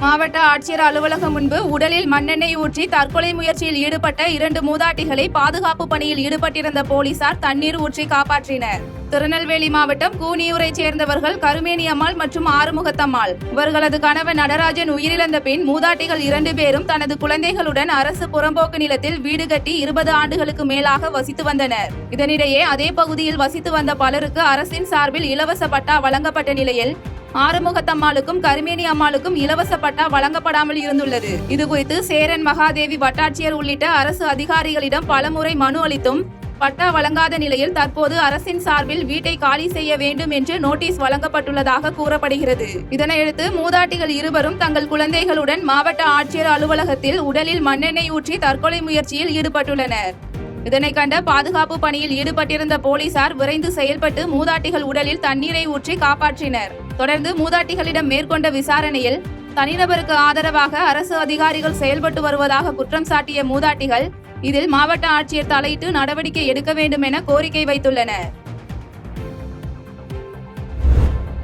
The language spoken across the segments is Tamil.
மாவட்ட ஆட்சியர் அலுவலகம் முன்பு உடலில் மண்ணெண்ணெய் ஊற்றி தற்கொலை முயற்சியில் ஈடுபட்ட 2 மூதாட்டிகளை பாதுகாப்பு பணியில் ஈடுபட்டிருந்த போலீசார் தண்ணீர் ஊற்றி காப்பாற்றினர். திருநெல்வேலி மாவட்டம் கூனியூரை சேர்ந்தவர்கள் கருமேனி அம்மாள் மற்றும் ஆறுமுகத்தம்மாள். இவர்களது கணவன் நடராஜன் உயிரிழந்த பின் மூதாட்டிகள் 2 பேரும் தனது குழந்தைகளுடன் அரசு புறம்போக்கு நிலத்தில் வீடு கட்டி 20 ஆண்டுகளுக்கு மேலாக வசித்து வந்தனர். இதனிடையே அதே பகுதியில் வசித்து வந்த பலருக்கு அரசின் சார்பில் இலவச பட்டா வழங்கப்பட்ட நிலையில் ஆறுமுகத்தம்மாளுக்கும் கருமேனி அம்மாளுக்கும் இலவச பட்டா வழங்கப்படாமல் இருந்துள்ளது. இதுகுறித்து சேரன் மகாதேவி வட்டாட்சியர் உள்ளிட்ட அரசு அதிகாரிகளிடம் பலமுறை மனு அளித்தும் பட்டா வழங்காத நிலையில் தற்போது அரசின் சார்பில் வீட்டை காலி செய்ய வேண்டும் என்று நோட்டீஸ் வழங்கப்பட்டுள்ளதாக கூறப்படுகிறது. இதனையடுத்து மூதாட்டிகள் இருவரும் தங்கள் குழந்தைகளுடன் மாவட்ட ஆட்சியர் அலுவலகத்தில் உடலில் மண்ணெண்ணெய் ஊற்றி தற்கொலை முயற்சியில் ஈடுபட்டுள்ளனர். இதனை கண்ட பாதுகாப்பு பணியில் ஈடுபட்டிருந்த போலீசார் விரைந்து செயல்பட்டு மூதாட்டிகள் உடலில் தண்ணீரை ஊற்றி காப்பாற்றினர். தொடர்ந்து மூதாட்டிகளிடம் மேற்கொண்ட விசாரணையில் தனிநபருக்கு ஆதரவாக அரசு அதிகாரிகள் செயல்பட்டு வருவதாக குற்றம் சாட்டிய மூதாட்டிகள் இதில் மாவட்ட ஆட்சியர் தலையிட்டு நடவடிக்கை எடுக்க வேண்டும் என கோரிக்கை வைத்துள்ளனர்.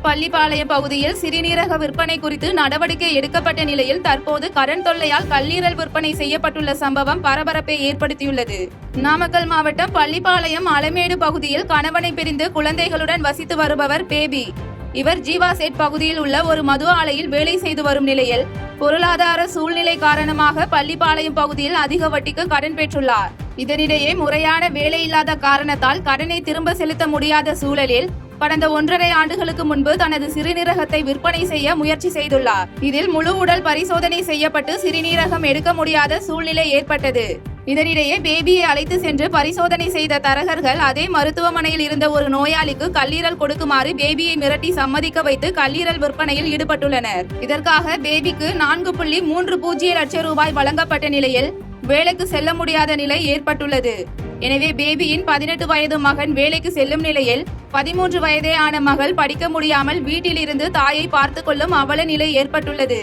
பள்ளிப்பாளையம் பகுதியில் சிறுநீரக விற்பனை குறித்து நடவடிக்கை எடுக்கப்பட்ட நிலையில் தற்போது கடன் தொல்லையால் கல்லீரல் விற்பனை செய்யப்பட்டுள்ள சம்பவம் பரபரப்பை ஏற்படுத்தியுள்ளது. நாமக்கல் மாவட்டம் பள்ளிப்பாளையம் அலமேடு பகுதியில் கணவனை பிரிந்து குழந்தைகளுடன் வசித்து வருபவர் பேபி. இவர் ஜீவாசேட் பகுதியில் உள்ள ஒரு மது ஆலையில் வேலை செய்து வரும் நிலையில் பொருளாதார சூழ்நிலை காரணமாக பள்ளிப்பாளையம் பகுதியில் அதிக வட்டிக்கு கடன் பெற்றுள்ளார். இதனிடையே முறையான வேலை இல்லாத காரணத்தால் கடனை திரும்ப செலுத்த முடியாத சூழலில் கடந்த 1.5 ஆண்டுகளுக்கு முன்பு தனது சிறுநீரகத்தை விற்பனை செய்ய முயற்சி செய்துள்ளார். இதில் முழு உடல் பரிசோதனை செய்யப்பட்டு சிறுநீரகம் எடுக்க முடியாத சூழ்நிலை ஏற்பட்டது. இதனிடையே பேபியை அழைத்து சென்று பரிசோதனை செய்த தரகர்கள் அதே மருத்துவமனையில் இருந்த ஒரு நோயாளிக்கு கல்லீரல் கொடுக்குமாறு பேபியை மிரட்டி சம்மதிக்க வைத்து கல்லீரல் விற்பனையில் ஈடுபட்டுள்ளனர். இதற்காக பேபிக்கு 4.30 லட்சம் ரூபாய் வழங்கப்பட்ட நிலையில் வேலைக்கு செல்ல முடியாத நிலை ஏற்பட்டுள்ளது. எனவே பேபியின் 18 வயது மகன் வேலைக்கு செல்லும் நிலையில் 13 வயதே ஆன மகள் படிக்க முடியாமல் வீட்டில் இருந்து தாயை பார்த்து கொள்ளும் அவல நிலை ஏற்பட்டுள்ளது.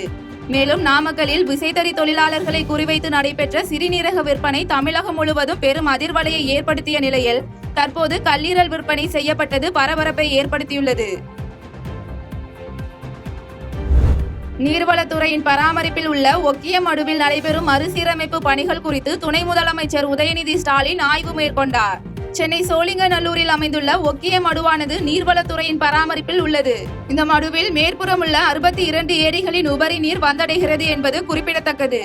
மேலும் நாமக்கலில் விசைத்தறி தொழிலாளர்களை குறிவைத்து நடைபெற்ற சிறுநீரக விற்பனை தமிழகம் முழுவதும் பெரும் அதிர்வலையை ஏற்படுத்திய நிலையில் தற்போது கல்லீரல் விற்பனை செய்யப்பட்டது பரபரப்பை ஏற்படுத்தியுள்ளது. நீர்வளத்துறையின் பராமரிப்பில் உள்ள ஒக்கியமடுவில் நடைபெறும் மறுசீரமைப்பு பணிகள் குறித்து துணை முதலமைச்சர் உதயநிதி ஸ்டாலின் ஆய்வு மேற்கொண்டார். சென்னை சோழிங்கநல்லூரில் அமைந்துள்ள ஒக்கிய மடுவானது நீர்வளத்துறையின் பராமரிப்பில் உள்ளது. இந்த மடுவில் மேற்புறம் உள்ள 62 ஏரிகளின் உபரி நீர் வந்தடைகிறது என்பது குறிப்பிடத்தக்கது.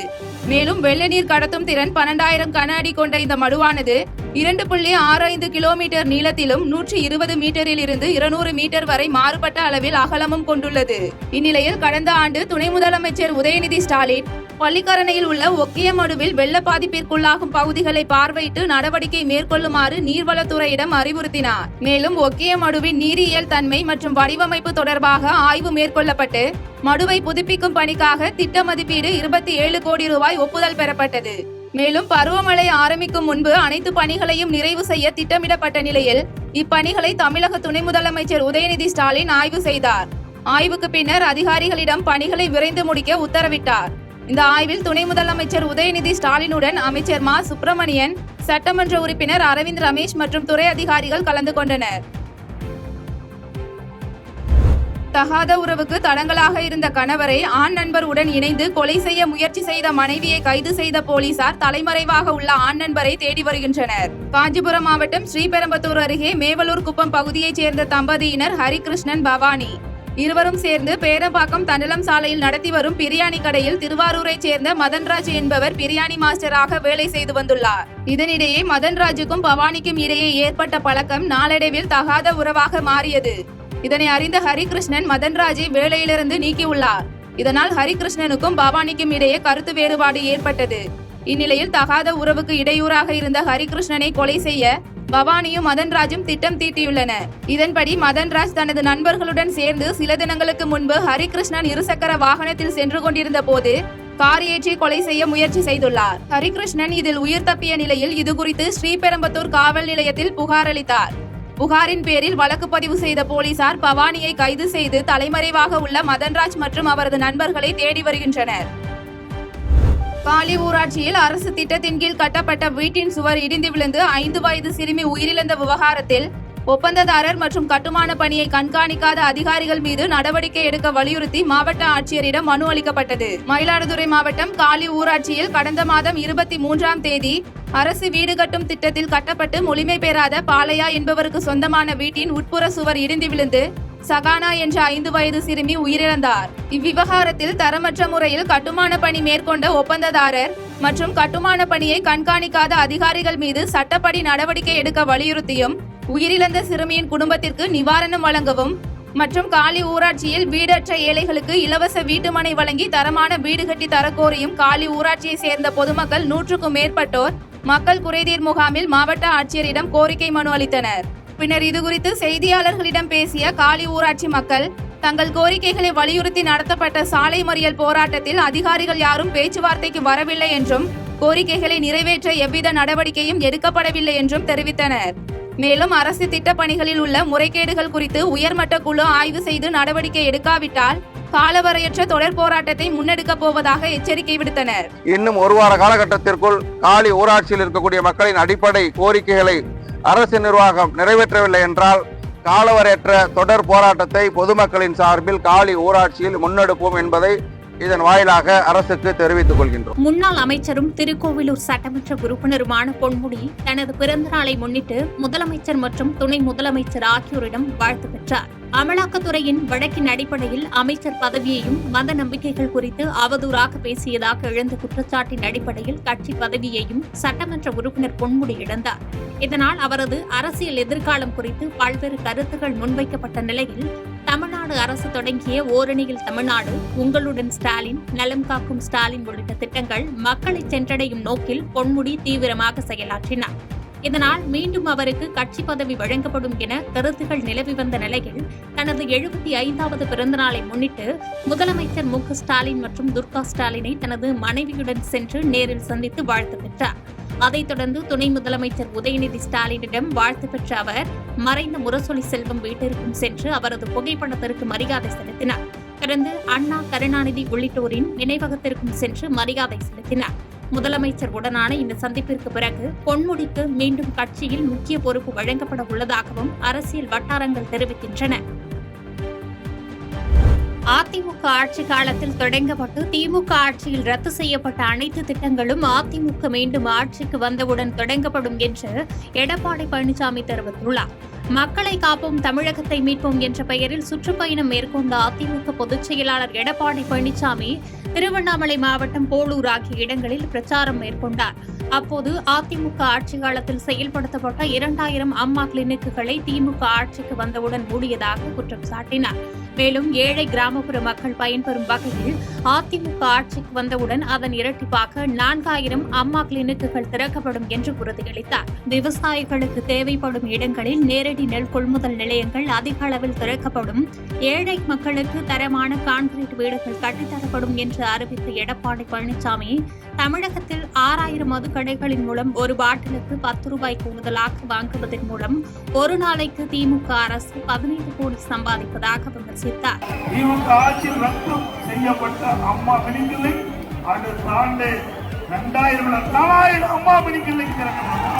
மேலும் வெள்ள நீர் கடத்தும் திறன் 12,000 கன அடி கொண்ட இந்த மடுவானது 2.65 கிலோமீட்டர் நீளத்திலும் 120 மீட்டரில் இருந்து 200 மீட்டர் வரை மாறுபட்ட அளவில் அகலமும் கொண்டுள்ளது. இந்நிலையில் கடந்த ஆண்டு துணை முதலமைச்சர் உதயநிதி ஸ்டாலின் பள்ளிக்கரணையில் உள்ள ஒக்கிய மடுவில் வெள்ள பாதிப்பிற்குள்ளாகும் பகுதிகளை பார்வையிட்டு நடவடிக்கை மேற்கொள்ளுமாறு நீர்வளத்துறையிடம் அறிவுறுத்தினார். மேலும் ஒக்கிய மடுவின் நீரியல் தன்மை மற்றும் வடிவமைப்பு தொடர்பாக ஆய்வு மேற்கொள்ளப்பட்டு மடுவை புதுப்பிக்கும் பணிக்காக திட்ட மதிப்பீடு 27 கோடி ரூபாய் ஒப்புதல் பெறப்பட்டது. மேலும் பருவமழை ஆரம்பிக்கும் முன்பு அனைத்து பணிகளையும் நிறைவு செய்ய திட்டமிடப்பட்ட நிலையில் இப்பணிகளை தமிழக துணை முதலமைச்சர் உதயநிதி ஸ்டாலின் ஆய்வு செய்தார். ஆய்வுக்கு பின்னர் அதிகாரிகளிடம் பணிகளை விரைந்து முடிக்க உத்தரவிட்டார். இந்த ஆய்வில் துணை முதலமைச்சர் உதயநிதி ஸ்டாலினுடன் அமைச்சர் மா சுப்பிரமணியன், சட்டமன்ற உறுப்பினர் அரவிந்த் ரமேஷ் மற்றும் துறை அதிகாரிகள் கலந்து கொண்டனர். தகாத உறவுக்கு தடங்களாக இருந்த கணவரை ஆண் நண்பர் உடன் இணைந்து கொலை செய்ய முயற்சி செய்த மனைவியை கைது செய்த போலீசார் தலைமறைவாக உள்ள ஆண் நண்பரை தேடி வருகின்றனர். காஞ்சிபுரம் மாவட்டம் ஸ்ரீபெரும்புதூர் அருகே மேவலூர் குப்பம் பகுதியைச் சேர்ந்த தம்பதியினர் ஹரிகிருஷ்ணன், பவானி இருவரும் சேர்ந்து பேரம்பாக்கம் தண்டலம் சாலையில் நடத்தி வரும் பிரியாணி கடையில் திருவாரூரைச் சேர்ந்த மதன்ராஜ் என்பவர் பிரியாணி மாஸ்டராக வேலை செய்து வந்துள்ளார். இதனிடையே மதன்ராஜுக்கும் பவானிக்கும் இடையே ஏற்பட்ட பழக்கம் நாளடைவில் தகாத உறவாக மாறியது. இதனை அறிந்த ஹரிகிருஷ்ணன் மதன்ராஜை வேலையிலிருந்து நீக்கியுள்ளார். இதனால் ஹரிகிருஷ்ணனுக்கும் பவானிக்கும் இடையே கருத்து வேறுபாடு ஏற்பட்டது. இந்நிலையில் தகாத உறவுக்கு இடையூறாக இருந்த ஹரிகிருஷ்ணனை கொலை செய்ய பவானியும் மதன்ராஜும் திட்டம் தீட்டியுள்ளனர். இதன்படி மதன்ராஜ் தனது நண்பர்களுடன் சேர்ந்து சில தினங்களுக்கு முன்பு ஹரிகிருஷ்ணன் இருசக்கர வாகனத்தில் சென்று கொண்டிருந்த போது கார் ஏற்றி கொலை செய்ய முயற்சி செய்துள்ளார். ஹரிகிருஷ்ணன் இதில் உயிர் தப்பிய நிலையில் இதுகுறித்து ஸ்ரீபெரும்புதூர் காவல் நிலையத்தில் புகார் அளித்தார். புகாரின் பேரில் வழக்கு பதிவு செய்த போலீசார் பவானியை கைது செய்து தலைமறைவாக உள்ள மதன்ராஜ் மற்றும் அவரது நண்பர்களை தேடி வருகின்றனர். காலி ஊராட்சியில் அரசு திட்டத்தின் கீழ் கட்டப்பட்ட வீட்டின் சுவர் இடிந்து விழுந்து 5 வயது சிறுமி உயிரிழந்த விவகாரத்தில் ஒப்பந்ததாரர் மற்றும் கட்டுமான பணியை கண்காணிக்காத அதிகாரிகள் மீது நடவடிக்கை எடுக்க வலியுறுத்தி மாவட்ட ஆட்சியரிடம் மனு அளிக்கப்பட்டது. மயிலாடுதுறை மாவட்டம் காலி ஊராட்சியில் கடந்த மாதம் 23ஆம் தேதி அரசு வீடு கட்டும் திட்டத்தில் கட்டப்பட்டு முழுமை பெறாத பாலையா என்பவருக்கு சொந்தமான வீட்டின் உட்புற சுவர் இடிந்து விழுந்து சகானா என்ற 5 வயது சிறுமி உயிரிழந்தார். இவ்விவகாரத்தில் தரமற்ற முறையில் கட்டுமான பணி மேற்கொண்ட ஒப்பந்ததாரர் மற்றும் கட்டுமான பணியை கண்காணிக்காத அதிகாரிகள் மீது சட்டப்படி நடவடிக்கை எடுக்க வலியுறுத்தியும் உயிரிழந்த சிறுமியின் குடும்பத்திற்கு நிவாரணம் வழங்கவும் மற்றும் காலி ஊராட்சியில் வீடற்ற ஏழைகளுக்கு இலவச வீட்டுமனை வழங்கி தரமான வீடு கட்டி தரக்கோரியும் காலி ஊராட்சியை சேர்ந்த பொதுமக்கள் 100க்கும் மேற்பட்டோர் மக்கள் குறைதீர் முகாமில் மாவட்ட ஆட்சியரிடம் கோரிக்கை மனு அளித்தனர். பின்னர் இதுகுறித்து செய்தியாளர்களிடம் பேசிய காலி ஊராட்சி மக்கள் தங்கள் கோரிக்கைகளை வலியுறுத்தி நடத்தப்பட்ட சாலை மறியல் போராட்டத்தில் அதிகாரிகள் யாரும் பேச்சுவார்த்தைக்கு வரவில்லை என்றும் கோரிக்கைகளை நிறைவேற்ற எவ்வித நடவடிக்கையும் எடுக்கப்படவில்லை என்றும் தெரிவித்தனர். மேலும் அரசு திட்டப்பணிகளில் உள்ள முறைகேடுகள் குறித்து உயர்மட்ட குழு ஆய்வு செய்து நடவடிக்கை எடுக்காவிட்டால் காலவரையற்ற தொடர் போராட்டத்தை முன்னெடுக்கப் போவதாக எச்சரிக்கை விடுத்தனர். இன்னும் ஒரு வார காலகட்டத்திற்குள் காலி ஊராட்சியில் இருக்கக்கூடிய மக்களின் அடிப்படை கோரிக்கைகளை அரசு நிர்வாகம் நிறைவேற்றவில்லை என்றால் காலவரையற்ற தொடர் போராட்டத்தை பொதுமக்களின் சார்பில் காலி ஊராட்சியில் முன்னெடுப்போம் என்பதை இதன் வாயிலாக அரசுக்கு தெரிவித்துக் கொள்கின்றோம். முன்னாள் அமைச்சரும் திருக்கோவிலூர் சட்டமன்ற உறுப்பினருமான பொன்முடி தனது பிறந்த நாளை முன்னிட்டு முதலமைச்சர் மற்றும் துணை முதலமைச்சர் ஆகியோரிடம் வாழ்த்து பெற்றார். அமலாக்கத்துறையின் வழக்கின் அடிப்படையில் அமைச்சர் பதவியையும் மத நம்பிக்கைகள் குறித்து அவதூறாக பேசியதாக எழுந்த குற்றச்சாட்டின் அடிப்படையில் கட்சி பதவியையும் சட்டமன்ற உறுப்பினர் பொன்முடி இழந்தார். இதனால் அவரது அரசியல் எதிர்காலம் குறித்து பல்வேறு கருத்துக்கள் முன்வைக்கப்பட்ட நிலையில் தமிழ்நாடு அரசு தொடங்கிய ஓரணியில் தமிழ்நாடு, உங்களுடன் ஸ்டாலின், நலம் காக்கும் ஸ்டாலின் உள்ளிட்ட திட்டங்கள் மக்களை சென்றடையும் நோக்கில் பொன்முடி தீவிரமாக செயலாற்றினார். இதனால் மீண்டும் அவருக்கு கட்சி பதவி வழங்கப்படும் என கருத்துகள் நிலவி வந்த நிலையில் தனது 75வது பிறந்தநாளை முன்னிட்டு முதலமைச்சர் மு க ஸ்டாலின் மற்றும் துர்கா ஸ்டாலினை தனது மனைவியுடன் சென்று நேரில் சந்தித்து வாழ்த்து பெற்றார். அதைத் தொடர்ந்து துணை முதலமைச்சர் உதயநிதி ஸ்டாலினிடம் வாழ்த்து பெற்ற அவர் மறைந்த முரசொலி செல்வம் வீட்டிற்கும் சென்று அவரது புகைப்படத்திற்கு மரியாதை செலுத்தினார். தொடர்ந்து அண்ணா, கருணாநிதி உள்ளிட்டோரின் நினைவகத்திற்கும் சென்று மரியாதை செலுத்தினார். முதலமைச்சர் உடனான இந்த சந்திப்பிற்கு பிறகு பொன்முடிக்கு மீண்டும் கட்சியில் முக்கிய பொறுப்பு வழங்கப்பட உள்ளதாகவும் அரசியல் வட்டாரங்கள் தெரிவிக்கின்றன. அதிமுக ஆட்சி காலத்தில் தொடங்கப்பட்டு திமுக ஆட்சியில் ரத்து செய்யப்பட்ட அனைத்து திட்டங்களும் அதிமுக மீண்டும் ஆட்சிக்கு வந்தவுடன் தொடங்கப்படும் என்று எடப்பாடி பழனிசாமி தெரிவித்துள்ளார். மக்களை காப்போம், தமிழகத்தை மீட்போம் என்ற பெயரில் சுற்றுப்பயணம் மேற்கொண்ட அதிமுக பொதுச் செயலாளர் எடப்பாடி பழனிசாமி திருவண்ணாமலை மாவட்டம் போளூர் ஆகிய இடங்களில் பிரச்சாரம் மேற்கொண்டார். அப்போது அதிமுக ஆட்சி காலத்தில் செயல்படுத்தப்பட்ட 2000 அம்மா கிளினிக்குகளை திமுக ஆட்சிக்கு வந்தவுடன் மூடியதாக குற்றம் சாட்டினார். மேலும் ஏழை கிராமப்புற மக்கள் பயன்பெறும் வகையில் அதிமுக ஆட்சிக்கு வந்தவுடன் அதன் இரட்டிப்பாக 4000 அம்மா கிளினிக்குகள் திறக்கப்படும் என்று உறுதியளித்தார். விவசாயிகளுக்கு தேவைப்படும் இடங்களில் நேரடி நெல் கொள்முதல் நிலையங்கள் அதிக அளவில் திறக்கப்படும், ஏழை மக்களுக்கு தரமான கான்கிரீட் வீடுகள் கட்டித்தரப்படும் என்று அறிவித்த எடப்பாடி பழனிசாமி தமிழகத்தில் 6000 மதுக்கடைகளின் மூலம் ஒரு பாட்டிலுக்கு 10 ரூபாய் கூடுதலாக வாங்குவதன் மூலம் ஒரு நாளைக்கு திமுக அரசு 15 கோடி சம்பாதிப்பதாக விமர்சித்தார். திமுக ஆட்சியில் ரத்து செய்யப்பட்ட அம்மா கிளினிக்குகளை அடுத்த ஆண்டு 2000 அம்மா கிளினிக்குகளை திறக்கப்படும்.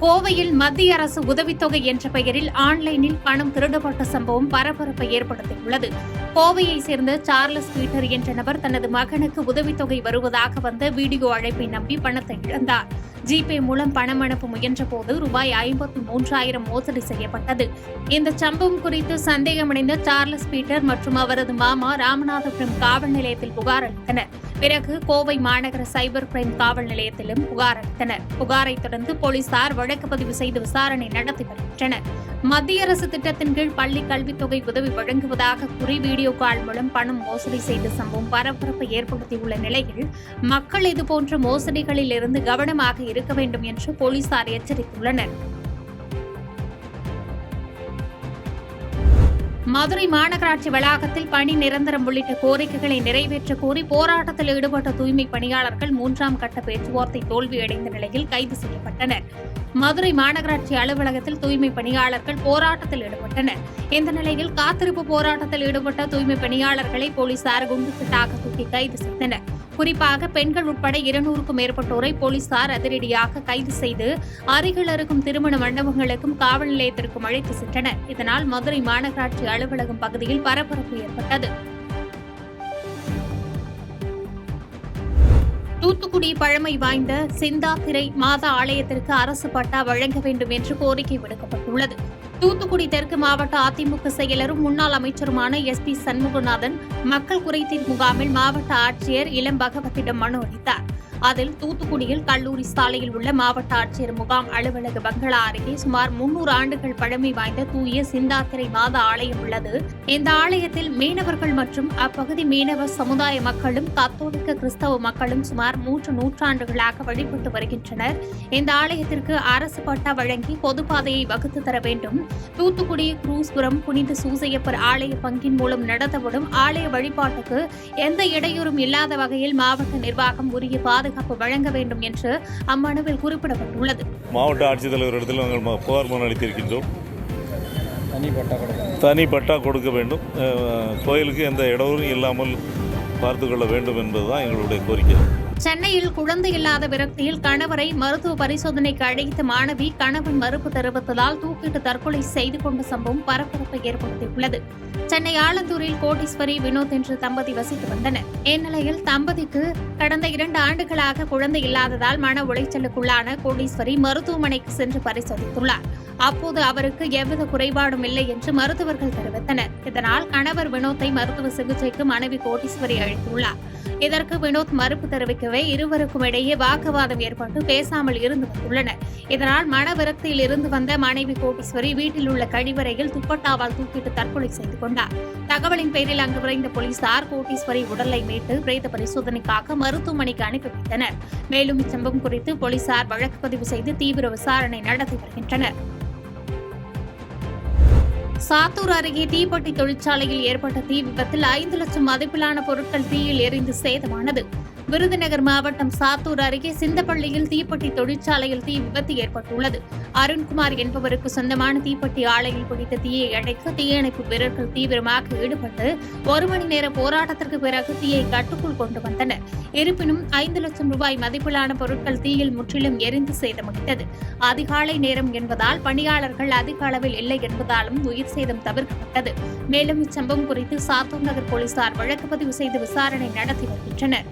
கோவையில் மத்திய அரசு உதவித்தொகை என்ற பெயரில் ஆன்லைனில் பணம் திருடப்பட்ட சம்பவம் பரபரப்பை ஏற்படுத்தியுள்ளது. கோவையை சேர்ந்த சார்லஸ் பீட்டர் என்ற நபர் தனது மகனுக்கு உதவித்தொகை வருவதாக வந்த வீடியோ அழைப்பை நம்பி பணத்தை இழந்தார். ஜிபே மூலம் பணம் அனுப்ப முயன்றபோது ரூபாய் 53,000 மோசடி செய்யப்பட்டது. இந்த சம்பவம் குறித்து சந்தேகமடைந்த சார்லஸ் பீட்டர் மற்றும் அவரது மாமா ராமநாதபுரம் காவல் நிலையத்தில் புகார் அளித்தனர். பிறகு கோவை மாநகர சைபர் கிரைம் காவல் நிலையத்திலும் புகார் அளித்தனர். புகாரை தொடர்ந்து போலீசார் வழக்கு பதிவு செய்து விசாரணை நடத்தி வருகின்றனர். மத்திய அரசு திட்டத்தின் கீழ் பள்ளி கல்வித்தொகை உதவி வழங்குவதாக கூறி வீடியோ கால் மூலம் பணம் மோசடி செய்த சம்பவம் பரபரப்பை ஏற்படுத்தியுள்ள நிலையில் மக்கள் இதுபோன்ற மோசடிகளில் இருந்து கவனமாக இருக்க வேண்டும் என்று போலீசார் எச்சரித்துள்ளனர். மதுரை மாநகராட்சி வளாகத்தில் பணி நிரந்தரம் உள்ளிட்ட கோரிக்கைகளை நிறைவேற்ற கோரி போராட்டத்தில் ஈடுபட்ட தூய்மை பணியாளர்கள் 3ஆம் கட்ட பேச்சுவார்த்தை தோல்வியடைந்த நிலையில் கைது செய்யப்பட்டனர். மதுரை மாநகராட்சி அலுவலகத்தில் தூய்மை பணியாளர்கள் போராட்டத்தில் ஈடுபட்டனர். இந்த நிலையில் காத்திருப்பு போராட்டத்தில் ஈடுபட்ட தூய்மை பணியாளர்களை போலீசார் குண்டுக்கட்டாக தூக்கி கைது செய்தனர். குறிப்பாக பெண்கள் உட்பட 200க்கும் மேற்பட்டோரை போலீசார் அதிரடியாக கைது செய்து அருகில் இருக்கும் திருமண மண்டபங்களுக்கும் காவல் நிலையத்திற்கும் அழைத்து சென்றனர். இதனால் மதுரை மாநகராட்சி அலுவலகம் பகுதியில் பரபரப்பு ஏற்பட்டது. தூத்துக்குடி பழமை வாய்ந்த சிந்தாத்திரை மாதா ஆலயத்திற்கு அரசு பட்டா வழங்க வேண்டும் என்று கோரிக்கை விடுக்கப்பட்டுள்ளது. தூத்துக்குடி தெற்கு மாவட்ட அதிமுக செயலரும் முன்னாள் அமைச்சருமான SP சண்முகநாதன் மக்கள் குறைதீர் முகாமில் மாவட்ட ஆட்சியர் இளம் பகவத்திடம் மனு அளித்தார். அதில் தூத்துக்குடியில் கல்லூரி சாலையில் உள்ள மாவட்ட ஆட்சியர் முகாம் அலுவலக பங்களா அருகே சுமார் 300 ஆண்டுகள் பழமை வாய்ந்த தூய சிந்தாத்திரை மாதா ஆலயம் உள்ளது. இந்த ஆலயத்தில் மீனவர்கள் மற்றும் அப்பகுதி மீனவ சமுதாய மக்களும் கத்தோலிக்க கிறிஸ்தவ மக்களும் சுமார் 3 நூற்றாண்டுகளாக வழிபட்டு வருகின்றனர். இந்த ஆலயத்திற்கு அரசு பட்டா வழங்கி பொதுப்பாதையை வகுத்து தர வேண்டும். தூத்துக்குடி குரூஸ்புரம் புனித சூசையப்பர் ஆலய பங்கின் மூலம் நடத்தப்படும் ஆலய வழிபாட்டுக்கு எந்த இடையூறும் இல்லாத வகையில் மாவட்ட நிர்வாகம் உரிய பாதுகாப்பு வழங்க வேண்டும் என்று அம்மனுவில் குறிப்பிடப்பட்டுள்ளது. மாவட்ட ஆட்சித்தலைவரிடத்தில் நாங்கள் புகார் மனு அளித்திருக்கின்றோம். தனி பட்டா கொடுக்க வேண்டும். கோயிலுக்கு எந்த இடையூறும் இல்லாமல் பார்த்துக்கொள்ள வேண்டும் என்பதுதான் எங்களுடைய கோரிக்கை. சென்னையில் குழந்தை இல்லாத விரக்தியில் கணவரை மருத்துவ பரிசோதனைக்கு அழைத்த மாணவி கணவன் மறுப்பு தெரிவித்ததால் தூக்கிட்டு தற்கொலை செய்து கொண்ட சம்பவம் பரபரப்பை ஏற்படுத்தியுள்ளது. சென்னை ஆலந்தூரில் கோடீஸ்வரி வினோத் என்ற தம்பதி வசித்து வந்தனர். இந்நிலையில் தம்பதிக்கு கடந்த 2 ஆண்டுகளாக குழந்தை இல்லாததால் மன உளைச்சலுக்குள்ளான கோடீஸ்வரி மருத்துவமனைக்கு சென்று பரிசோதித்துள்ளார். அப்போது அவருக்கு எவ்வித குறைபாடும் இல்லை என்று மருத்துவர்கள் தெரிவித்தனர். இதனால் கணவர் வினோத்தை மருத்துவ சிகிச்சைக்கு மனைவி கோடீஸ்வரி அழைத்துள்ளார். இதற்கு வினோத் மறுப்பு தெரிவிக்கவே இருவருக்கும் இடையே வாக்குவாதம் ஏற்பட்டு பேசாமல் இருந்து வந்துள்ளனர். இதனால் மன விரக்தியில் இருந்து வந்த மனைவி கோடீஸ்வரி வீட்டில் உள்ள கழிவறையில் துப்பட்டாவால் தூக்கிட்டு தற்கொலை செய்து கொண்டார். தகவலின் பேரில் அங்கு விரைந்த போலீசார் கோடீஸ்வரி உடலை மீட்டு பிரேத பரிசோதனைக்காக மருத்துவமனைக்கு அனுப்பி வைத்தனர். மேலும் இச்சம்பவம் குறித்து போலீசார் வழக்கு பதிவு செய்து தீவிர விசாரணை நடத்தி வருகின்றனர். சாத்தூர் அருகே தீப்பெட்டி தொழிற்சாலையில் ஏற்பட்ட தீ விபத்தில் 5 லட்சம் மதிப்பிலான பொருட்கள் தீயில் எரிந்து சேதமானது. விருதுநகர் மாவட்டம் சாத்தூர் அருகே சிந்தப்பள்ளியில் தீப்பெட்டி தொழிற்சாலையில் தீ விபத்து ஏற்பட்டுள்ளது. அருண்குமார் என்பவருக்கு சொந்தமான தீப்பெட்டி ஆலையில் பிடித்த தீயை அணைக்க தீயணைப்பு வீரர்கள் தீவிரமாக ஈடுபட்டு 1 மணி நேர போராட்டத்திற்கு பிறகு தீயை கட்டுக்குள் கொண்டு வந்தனர். இருப்பினும் 5 லட்சம் ரூபாய் மதிப்பிலான பொருட்கள் தீயில் முற்றிலும் எரிந்து சேதமடைந்தது. அதிகாலை நேரம் என்பதால் பணியாளர்கள் அதிக அளவில் இல்லை என்பதாலும் உயிர் சேதம் தவிர்க்கப்பட்டது. மேலும் இச்சம்பவம் குறித்து சாத்தூர் நகர் போலீசார் வழக்கு பதிவு செய்து விசாரணை நடத்தி வருகின்றனர்.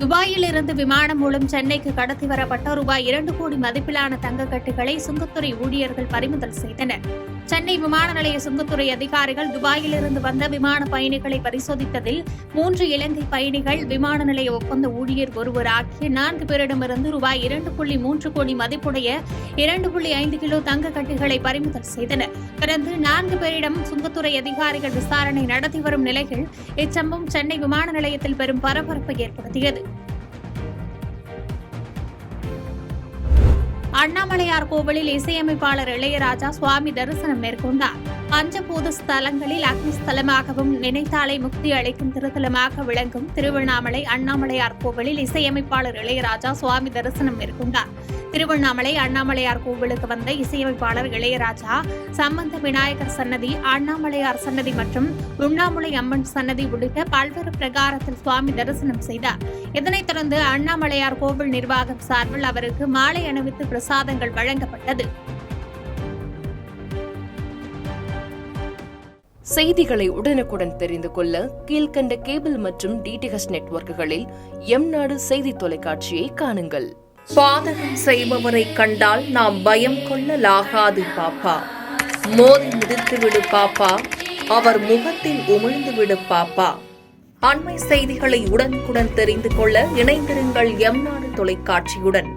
துபாயில் இருந்து விமானம் மூலம் சென்னைக்கு கடத்தி வரப்பட்ட ரூபாய் 2 கோடி மதிப்பிலான தங்கக்கட்டுகளை சுங்கத்துறை ஊழியர்கள் பறிமுதல் செய்தனர். சென்னை விமான நிலைய சுங்கத்துறை அதிகாரிகள் துபாயிலிருந்து வந்த விமான பயணிகளை பரிசோதித்ததில் 3 இலங்கை பயணிகள், விமான நிலைய ஒப்பந்த ஊழியர் ஒருவர் ஆகிய 4 பேரிடமிருந்து ரூபாய் 2.3 கோடி மதிப்புடைய 2.5 கிலோ தங்கக்கட்டுகளை பறிமுதல் செய்தனர். தொடர்ந்து 4 பேரிடம் சுங்கத்துறை அதிகாரிகள் விசாரணை நடத்தி வரும் நிலையில் இச்சம்பவம் சென்னை விமான நிலையத்தில் பெரும் பரபரப்பை ஏற்படுத்தியது. அண்ணாமலையார் கோவிலில் இசையமைப்பாளர் இளையராஜா சுவாமி தரிசனம் மேற்கொண்டார். பஞ்சபூத ஸ்தலங்களில் அக்னி ஸ்தலமாகவும் நினைத்தாலே முக்தி அளிக்கும் திருத்தலமாக விளங்கும் திருவண்ணாமலை அண்ணாமலையார் கோவிலில் இசையமைப்பாளர் இளையராஜா சுவாமி தரிசனம் மேற்கொண்டார். திருவண்ணாமலை அண்ணாமலையார் கோவிலுக்கு வந்த இசையமைப்பாளர் இளையராஜா சம்பந்த விநாயகர் சன்னதி, அண்ணாமலையார் சன்னதி மற்றும் உண்ணாமுலை அம்மன் சன்னதி உள்ளிட்ட பல்வேறு பிரகாரத்தில் சுவாமி தரிசனம் செய்தார். இதனைத் தொடர்ந்து அண்ணாமலையார் கோவில் நிர்வாகம் சார்பில் அவருக்கு மாலை அணிவித்து பிரசாதங்கள் வழங்கப்பட்டது. செய்திகளை உடனுக்குடன் தெரிந்து கொள்ள கீழ்க்கண்ட கேபிள் மற்றும் DTH நெட்வொர்க்குகளில் எம்நாடு செய்தி தொலைக்காட்சியை காணுங்கள். பாதகம் செய்பவரை கண்டால் நாம் பயம் கொள்ளலாகாது பாப்பா. மோதி மிதித்துவிடு பாப்பா, அவர் முகத்தில் உமிழ்ந்துவிடு பாப்பா. அண்மை செய்திகளை உடனுக்குடன் தெரிந்து கொள்ள இணைந்திருங்கள் எம்நாடு தொலைக்காட்சியுடன்.